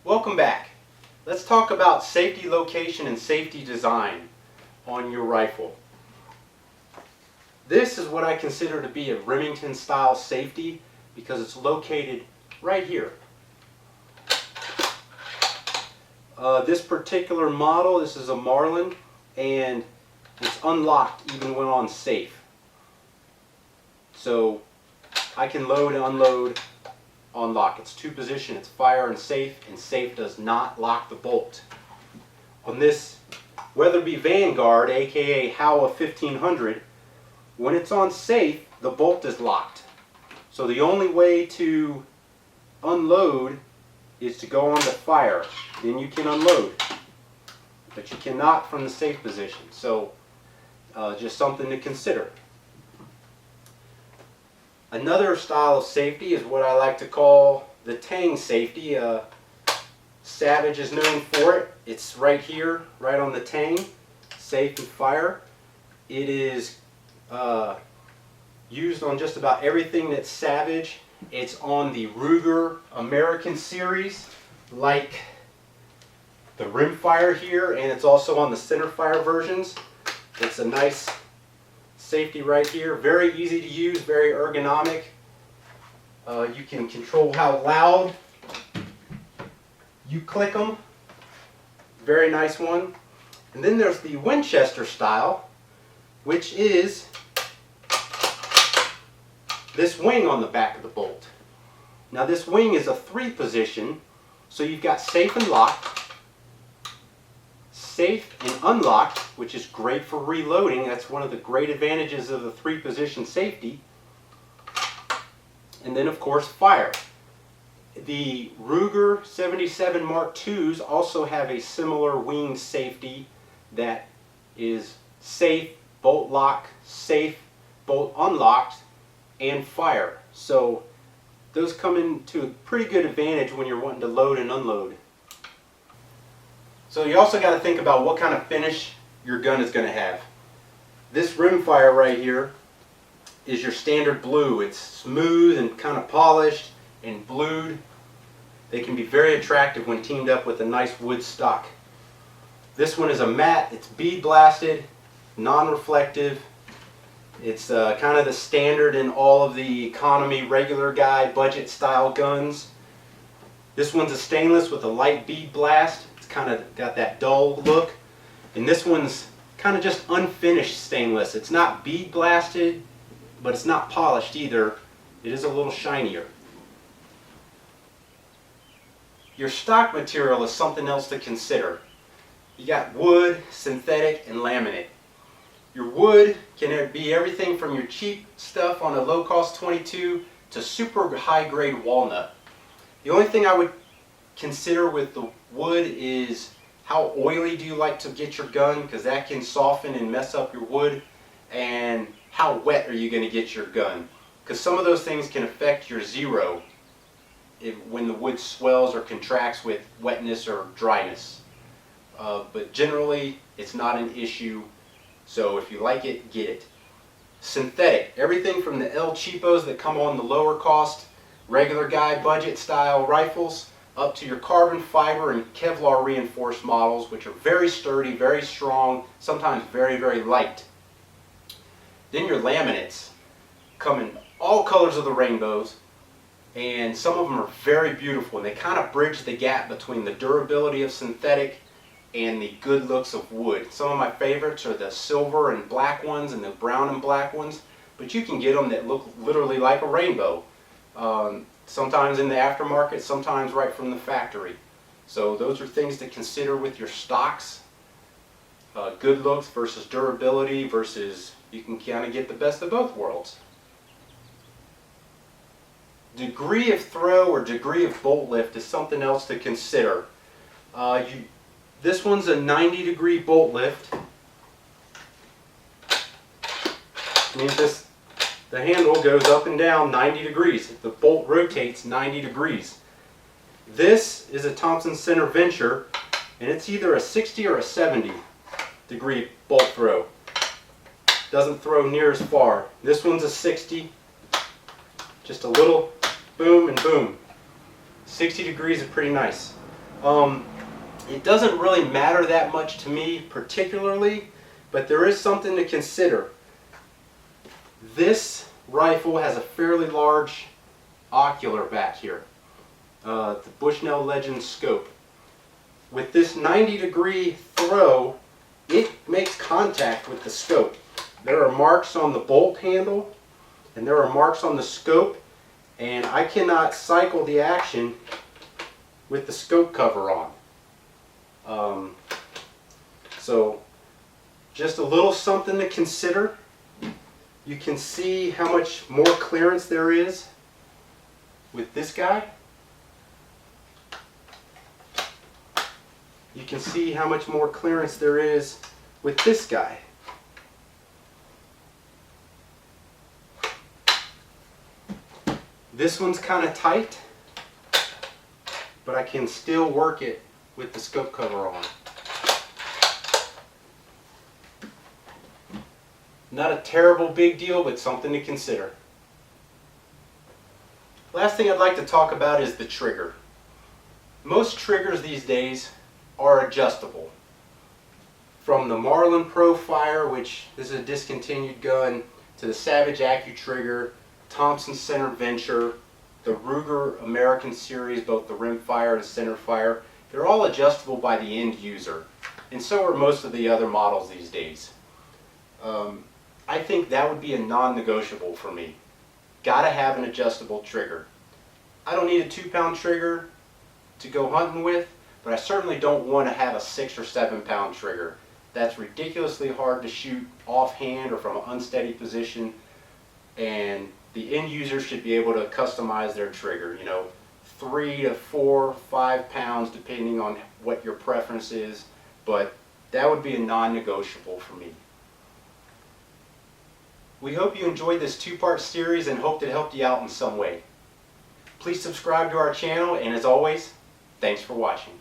Welcome back. Let's talk about safety location and safety design on your rifle. This is what I consider to be a Remington style safety because it's located right here. This particular model, this is a Marlin, and it's unlocked even when on safe. So I can load and unload on lock. It's two position, it's fire and safe does not lock the bolt. On this Weatherby Vanguard, aka Howa 1500, when it's on safe, the bolt is locked. So the only way to unload is to go on to fire. Then you can unload, but you cannot from the safe position. So just something to consider. Another style of safety is what I like to call the Tang safety. Savage is known for it. It's right here, right on the Tang, safe and fire. It is used on just about everything that's Savage. It's on the Ruger American series, like the rimfire here, and it's also on the centerfire versions. It's a nice safety right here. Very easy to use, very ergonomic. You can control how loud you click them. Very nice one. And then there's the Winchester style, which is this wing on the back of the bolt. Now this wing is a 3 position, so you've got safe and locked, safe and unlocked, which is great for reloading. That's one of the great advantages of the 3 position safety. And then of course fire. The Ruger 77 Mark IIs also have a similar wing safety that is safe, bolt lock, safe, bolt unlocked, and fire. So those come into a pretty good advantage when you're wanting to load and unload. So you also got to think about what kind of finish your gun is going to have. This rimfire right here is your standard blue. It's smooth and kind of polished and blued. They can be very attractive when teamed up with a nice wood stock. This one is a matte. It's bead blasted, non-reflective. It's kind of the standard in all of the economy, regular guy, budget style guns. This one's a stainless with a light bead blast. It's kind of got that dull look. And this one's kind of just unfinished stainless. It's not bead blasted, but it's not polished either. It is a little shinier. Your stock material is something else to consider. You got wood, synthetic, and laminate. Your wood can be everything from your cheap stuff on a low-cost 22 to super high-grade walnut. The only thing I would consider with the wood is how oily do you like to get your gun, because that can soften and mess up your wood, and how wet are you going to get your gun, because some of those things can affect your zero when the wood swells or contracts with wetness or dryness. But generally it's not an issue. So if you like it, get it. Synthetic, everything from the El Cheapos that come on the lower cost, regular guy budget style rifles, up to your carbon fiber and Kevlar reinforced models, which are very sturdy, very strong, sometimes very, very light. Then your laminates come in all colors of the rainbows, and some of them are very beautiful, and they kind of bridge the gap between the durability of synthetic and the good looks of wood. Some of my favorites are the silver and black ones and the brown and black ones, but you can get them that look literally like a rainbow. Sometimes in the aftermarket, sometimes right from the factory. So those are things to consider with your stocks. Good looks versus durability versus you can kind of get the best of both worlds. Degree of throw or degree of bolt lift is something else to consider. This one's a 90-degree bolt lift. Means the handle goes up and down 90 degrees. The bolt rotates 90 degrees. This is a Thompson Center Venture, and it's either a 60 or a 70-degree bolt throw. Doesn't throw near as far. This one's a 60. Just a little boom and boom. 60 degrees is pretty nice. It doesn't really matter that much to me particularly, but there is something to consider. This rifle has a fairly large ocular back here, the Bushnell Legend scope. With this 90-degree throw, it makes contact with the scope. There are marks on the bolt handle and there are marks on the scope, and I cannot cycle the action with the scope cover on. So just a little something to consider. You can see how much more clearance there is with this guy. You can see how much more clearance there is with this guy. This one's kind of tight, but I can still work it with the scope cover on. Not a terrible big deal, but something to consider. Last thing I'd like to talk about is the trigger. Most triggers these days are adjustable. From the Marlin Pro Fire, which this is a discontinued gun, to the Savage AccuTrigger, Thompson Center Venture, the Ruger American Series, both the rimfire and center fire, they're all adjustable by the end user. And so are most of the other models these days. I think that would be a non-negotiable for me. Gotta have an adjustable trigger. I don't need a 2-pound trigger to go hunting with, but I certainly don't want to have a 6 or 7-pound trigger. That's ridiculously hard to shoot offhand or from an unsteady position, and the end user should be able to customize their trigger. 3 to 4, 5 pounds depending on what your preference is, but that would be a non-negotiable for me. We hope you enjoyed this 2-part series and hope it helped you out in some way. Please subscribe to our channel, and as always, thanks for watching.